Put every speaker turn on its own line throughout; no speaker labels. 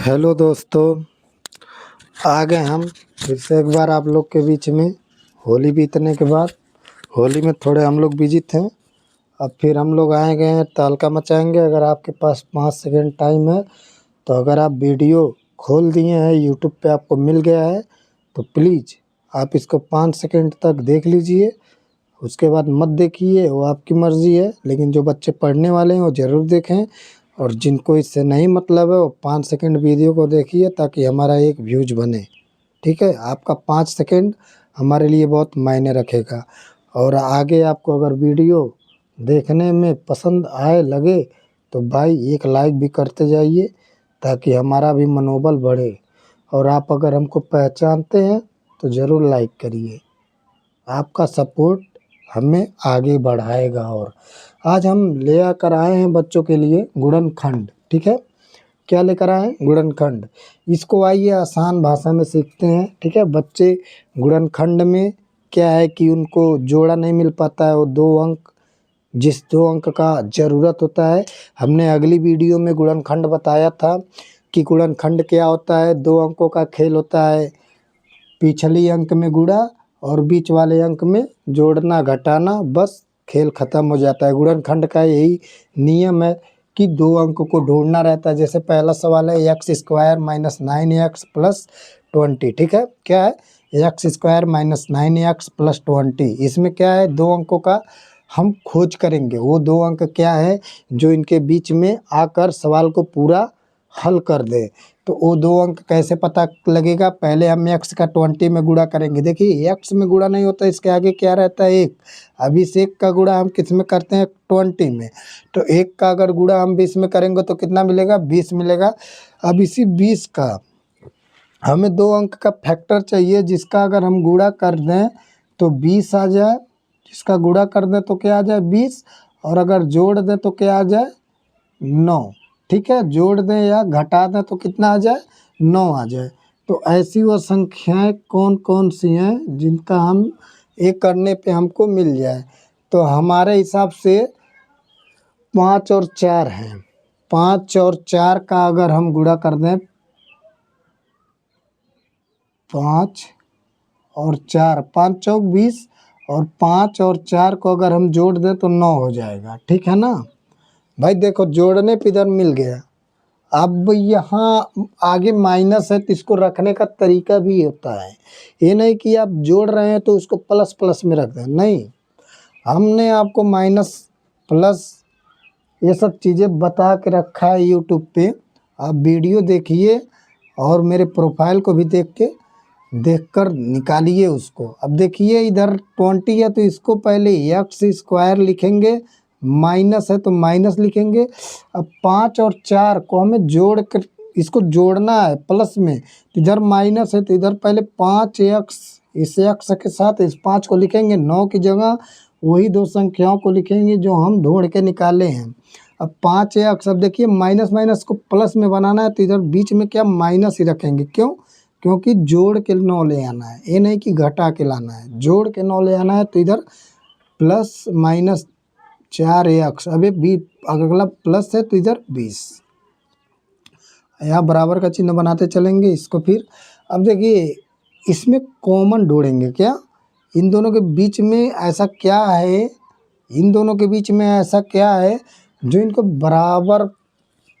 Hello दोस्तों, आ गए हम फिर से एक बार आप लोग के बीच में। होली बीतने के बाद होली में थोड़े हम लोग बिजी थे। अब फिर हम लोग आए गए हैं, तहलका मचाएंगे। अगर आपके पास 5 सेकंड टाइम है तो अगर आप वीडियो खोल दिए हैं, यूट्यूब पे आपको मिल गया है तो प्लीज़ आप इसको 5 सेकंड तक देख लीजिए। उसके बाद मत देखिए, वो आपकी मर्ज़ी है, लेकिन जो बच्चे पढ़ने वाले हैं वो ज़रूर देखें। और जिनको इससे नहीं मतलब है वो 5 सेकंड वीडियो को देखिए ताकि हमारा एक व्यूज बने। ठीक है, आपका 5 सेकंड हमारे लिए बहुत मायने रखेगा। और आगे आपको अगर वीडियो देखने में पसंद आए लगे तो भाई एक लाइक भी करते जाइए ताकि हमारा भी मनोबल बढ़े। और आप अगर हमको पहचानते हैं तो ज़रूर लाइक करिए। आपका सपोर्ट हमें आगे बढ़ाएगा। और आज हम ले आकर आए हैं बच्चों के लिए गुणनखंड। ठीक है, क्या लेकर आए हैं? गुणनखंड। इसको आइए आसान भाषा में सीखते हैं। ठीक है, बच्चे गुणनखंड में क्या है कि उनको जोड़ा नहीं मिल पाता है। वो 2 अंक, जिस 2 अंक का ज़रूरत होता है, हमने अगली वीडियो में गुणनखंड बताया था कि गुणनखंड क्या होता है। 2 अंकों का खेल होता है, पिछली अंक में गुणा और बीच वाले अंक में जोड़ना घटाना, बस खेल ख़त्म हो जाता है। गुणनखंड का यही नियम है कि 2 अंक को ढूंढना रहता है। जैसे पहला सवाल है x² - 9x + 20। ठीक है, क्या है? x² - 9x + 20। इसमें क्या है, 2 अंकों का हम खोज करेंगे। वो 2 अंक क्या है जो इनके बीच में आकर सवाल को पूरा हल कर दे। तो वो 2 अंक कैसे पता लगेगा? पहले हम x का 20 में गुणा करेंगे। देखिए x में गुणा नहीं होता, इसके आगे क्या रहता है? 1। अब इस 1 का गुणा हम किस में करते हैं? 20 में। तो 1 का अगर गुणा हम 20 में करेंगे तो कितना मिलेगा? 20 मिलेगा। अब इसी 20 का हमें 2 अंक का फैक्टर चाहिए जिसका अगर हम गुणा कर दें तो 20 आ जाए। जिसका गुणा कर दें तो क्या आ जाए? 20। और अगर जोड़ दें तो क्या आ जाए? 9। ठीक है, जोड़ दें या घटा दें तो कितना आ जाए? 9 आ जाए। तो ऐसी वो संख्याएं कौन कौन सी हैं जिनका हम एक करने पे हमको मिल जाए? तो हमारे हिसाब से 5 और 4 हैं। 5 और 4 का अगर हम गुणा कर दें, 5 और 4, 5 चौक 20, और 5 और 4 को अगर हम जोड़ दें तो 9 हो जाएगा। ठीक है ना भाई? देखो जोड़ने पे इधर मिल गया। अब यहाँ आगे माइनस है तो इसको रखने का तरीका भी होता है। ये नहीं कि आप जोड़ रहे हैं तो उसको प्लस प्लस में रख दें, नहीं। हमने आपको माइनस प्लस ये सब चीज़ें बता के रखा है यूट्यूब पे। आप वीडियो देखिए और मेरे प्रोफाइल को भी देखकर निकालिए उसको। अब देखिए इधर 20 है तो इसको पहले x² लिखेंगे, माइनस है तो माइनस लिखेंगे। अब 5 और 4 को हमें जोड़ कर इसको जोड़ना है प्लस में, तो इधर माइनस है तो इधर पहले 5x, इस x के साथ इस 5 को लिखेंगे। 9 की जगह वही 2 संख्याओं को लिखेंगे जो हम ढूंढ के निकाले हैं। अब 5x, अब देखिए माइनस माइनस को प्लस में बनाना है तो इधर बीच में क्या माइनस ही रखेंगे। क्यों? क्योंकि जोड़ के 9 ले आना है, ये नहीं कि घटा के लाना है। जोड़ के 9 ले आना है तो इधर प्लस माइनस 4x, अब ये अगला प्लस है तो इधर 20। यहाँ बराबर का चिन्ह बनाते चलेंगे इसको। फिर अब देखिए इसमें कॉमन ढूंढेंगे। क्या इन दोनों के बीच में ऐसा क्या है, इन दोनों के बीच में ऐसा क्या है जो इनको बराबर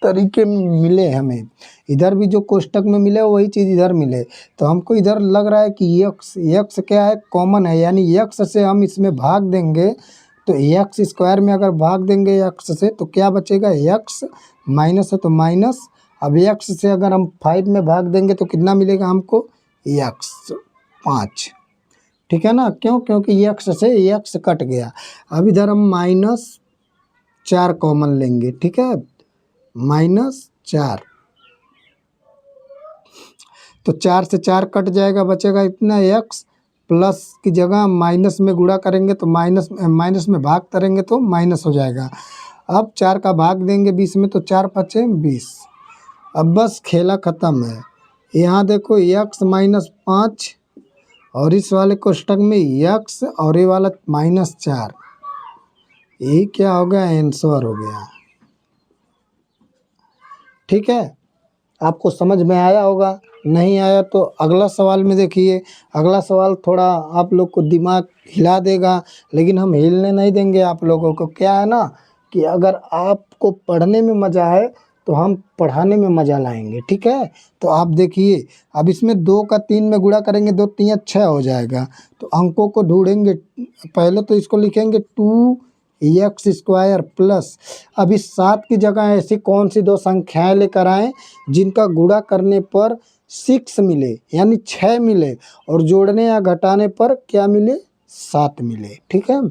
तरीके में मिले? हमें इधर भी जो कोष्टक में मिले वही चीज़ इधर मिले। तो हमको इधर लग रहा है कि x क्या है? कॉमन है, यानी x से हम इसमें भाग देंगे तो x² में अगर भाग देंगे x से तो क्या बचेगा? x, माइनस है तो माइनस। अब x से अगर हम 5 में भाग देंगे तो कितना मिलेगा हमको? x 5। ठीक है ना? क्यों? क्योंकि x से x कट गया। अब इधर हम -4 कॉमन लेंगे। ठीक है, -4, तो 4 से 4 कट जाएगा, बचेगा इतना x। प्लस की जगह माइनस में गुणा करेंगे तो माइनस में भाग करेंगे तो माइनस हो जाएगा। अब 4 का भाग देंगे 20 में तो 4 पचे 20। अब बस खेला ख़त्म है। यहाँ देखो x -5 और इस वाले कोष्टक में x और ये वाला -4, ये क्या हो गया? आंसर हो गया। ठीक है, आपको समझ में आया होगा। नहीं आया तो अगला सवाल में देखिए। अगला सवाल थोड़ा आप लोग को दिमाग हिला देगा, लेकिन हम हिलने नहीं देंगे आप लोगों को। क्या है ना कि अगर आपको पढ़ने में मज़ा है तो हम पढ़ाने में मज़ा लाएंगे, ठीक है। तो आप देखिए, अब इसमें 2 का 3 में गुणा करेंगे, 2 3 6 हो जाएगा। तो अंकों को ढूंढेंगे। पहले तो इसको लिखेंगे 2x² प्लस, अब इस 7 की जगह ऐसी कौन सी 2 संख्याएं लेकर आएँ जिनका गुणा करने पर 6 मिले, यानी 6 मिले, और जोड़ने या घटाने पर क्या मिले, 7 मिले, ठीक है।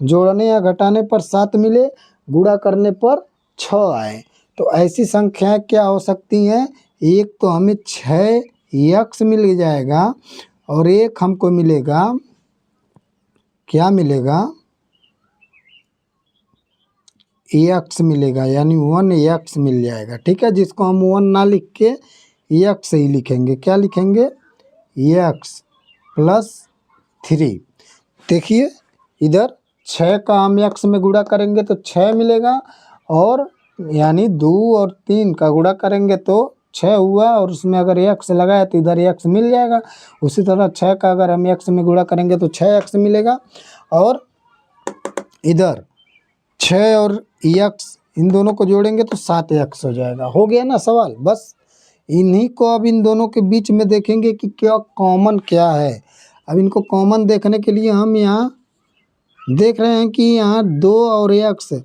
जोड़ने या घटाने पर 7 मिले, गुणा करने पर 6 आए। तो ऐसी संख्याएं क्या हो सकती हैं, एक तो हमें 6x मिल जाएगा, और एक हमको मिलेगा, क्या मिलेगा, x मिलेगा, यानी 1x मिल जाएगा, ठीक है। जिसको हम 1 ना लिख के x ही लिखेंगे। क्या लिखेंगे, x प्लस 3। देखिए इधर 6 का हम x में गुणा करेंगे तो 6 मिलेगा, और यानी 2 और 3 का गुणा करेंगे तो 6 हुआ, और उसमें अगर x लगाया तो इधर x मिल जाएगा। उसी तरह 6 का अगर हम x में गुणा करेंगे तो 6x मिलेगा, और इधर 6 और x इन दोनों को जोड़ेंगे तो 7x हो जाएगा। हो गया ना सवाल। बस इन्हीं को अब इन दोनों के बीच में देखेंगे कि क्या कॉमन क्या है। अब इनको कॉमन देखने के लिए हम यहाँ देख रहे हैं कि यहाँ 2 और x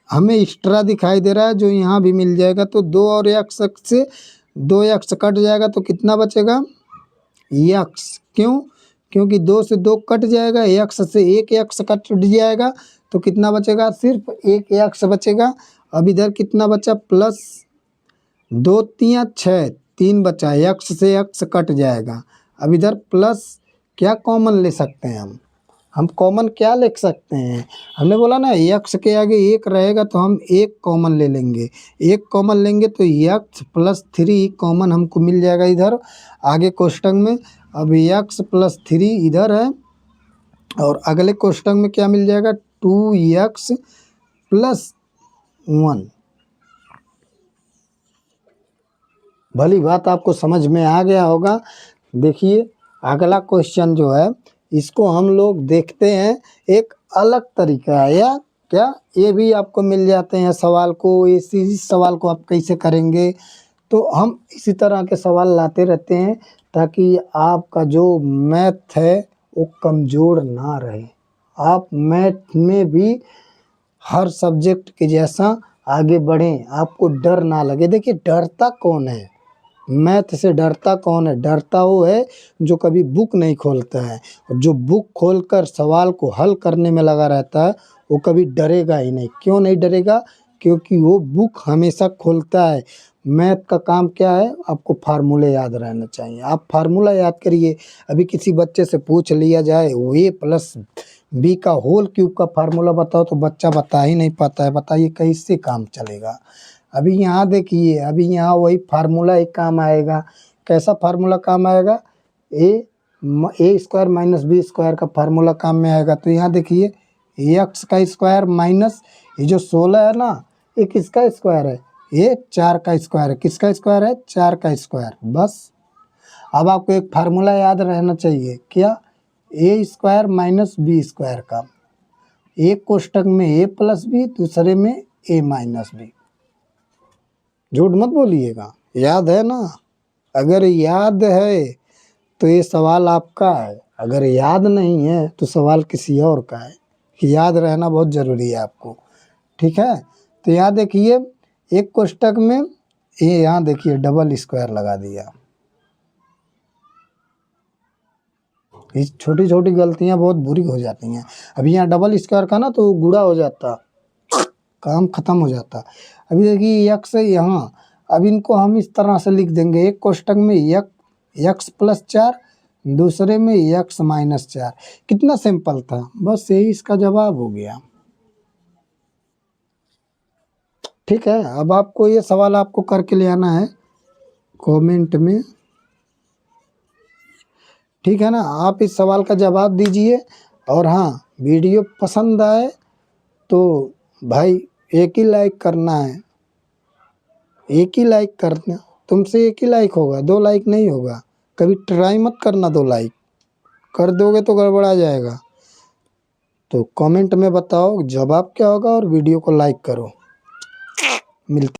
हमें एक्स्ट्रा दिखाई दे रहा है, जो यहाँ भी मिल जाएगा। तो 2 और x से 2x कट जाएगा तो कितना बचेगा, x। क्यों, क्योंकि 2 से 2 कट जाएगा, x से 1 x कट जाएगा, तो कितना बचेगा, सिर्फ 1 x बचेगा। अब इधर कितना बचा, प्लस 2 3 6, 3 बचा, x से x कट जाएगा। अब इधर प्लस क्या कॉमन ले सकते हैं हम कॉमन क्या ले सकते हैं, हमने बोला ना x के आगे 1 रहेगा तो हम 1 कॉमन ले लेंगे। 1 कॉमन लेंगे तो x प्लस 3 कॉमन हमको मिल जाएगा इधर आगे कोष्टक में। अब x प्लस 3 इधर है, और अगले कोष्टक में क्या मिल जाएगा, 2x प्लस 1। भली बात आपको समझ में आ गया होगा। देखिए अगला क्वेश्चन जो है इसको हम लोग देखते हैं एक अलग तरीका है, या क्या ये भी आपको मिल जाते हैं सवाल को, इसी सवाल को आप कैसे करेंगे। तो हम इसी तरह के सवाल लाते रहते हैं ताकि आपका जो मैथ है वो कमज़ोर ना रहे, आप मैथ में भी हर सब्जेक्ट के जैसा आगे बढ़ें, आपको डर ना लगे। देखिए डरता कौन है, मैथ से डरता कौन है, डरता वो है जो कभी बुक नहीं खोलता है। और जो बुक खोलकर सवाल को हल करने में लगा रहता है वो कभी डरेगा ही नहीं। क्यों नहीं डरेगा, क्योंकि वो बुक हमेशा खोलता है। मैथ का काम क्या है, आपको फार्मूले याद रहना चाहिए, आप फार्मूला याद करिए। अभी किसी बच्चे से पूछ लिया जाए वो a प्लस बी का होल क्यूब का फार्मूला बताओ तो बच्चा बता ही नहीं पाता है। बताइए कैसे काम चलेगा। अभी यहाँ देखिए, अभी यहाँ वही फार्मूला एक काम आएगा। कैसा फार्मूला काम आएगा, ए स्क्वायर माइनस बी स्क्वायर का फार्मूला काम में आएगा। तो यहाँ देखिए एक्स का स्क्वायर माइनस ये जो 16 है ना, ये किसका स्क्वायर है, ये 4 का स्क्वायर है। किसका स्क्वायर है, 4 का स्क्वायर। बस अब आपको एक फार्मूला याद रहना चाहिए, क्या, ए स्क्वायर माइनस बी स्क्वायर का। एक कोष्टक में ए प्लस बी, दूसरे में ए माइनस बी। झूठ मत बोलिएगा, याद है ना। अगर याद है तो ये सवाल आपका है, अगर याद नहीं है तो सवाल किसी और का है। याद रहना बहुत ज़रूरी है आपको, ठीक है। तो यहाँ देखिए एक कोष्टक में ये, यहाँ देखिए डबल स्क्वायर लगा दिया। इस छोटी छोटी गलतियाँ बहुत बुरी हो जाती हैं। अभी यहाँ डबल स्क्वायर का ना तो गुणा हो जाता, काम खत्म हो जाता। अभी देखिए यक्स है यहाँ, अब इनको हम इस तरह से लिख देंगे, एक कोष्टक में यक्स प्लस 4, दूसरे में यक्स माइनस 4। कितना सिंपल था, बस यही इसका जवाब हो गया। ठीक है, अब आपको ये सवाल आपको करके ले आना है कमेंट में, ठीक है ना। आप इस सवाल का जवाब दीजिए, और हाँ वीडियो पसंद आए तो भाई एक ही लाइक करना है, एक ही लाइक करना, तुमसे एक ही लाइक होगा, 2 लाइक नहीं होगा। कभी ट्राई मत करना 2 लाइक, कर दोगे तो गड़बड़ा जाएगा। तो कमेंट में बताओ जवाब क्या होगा और वीडियो को लाइक करो। मिलते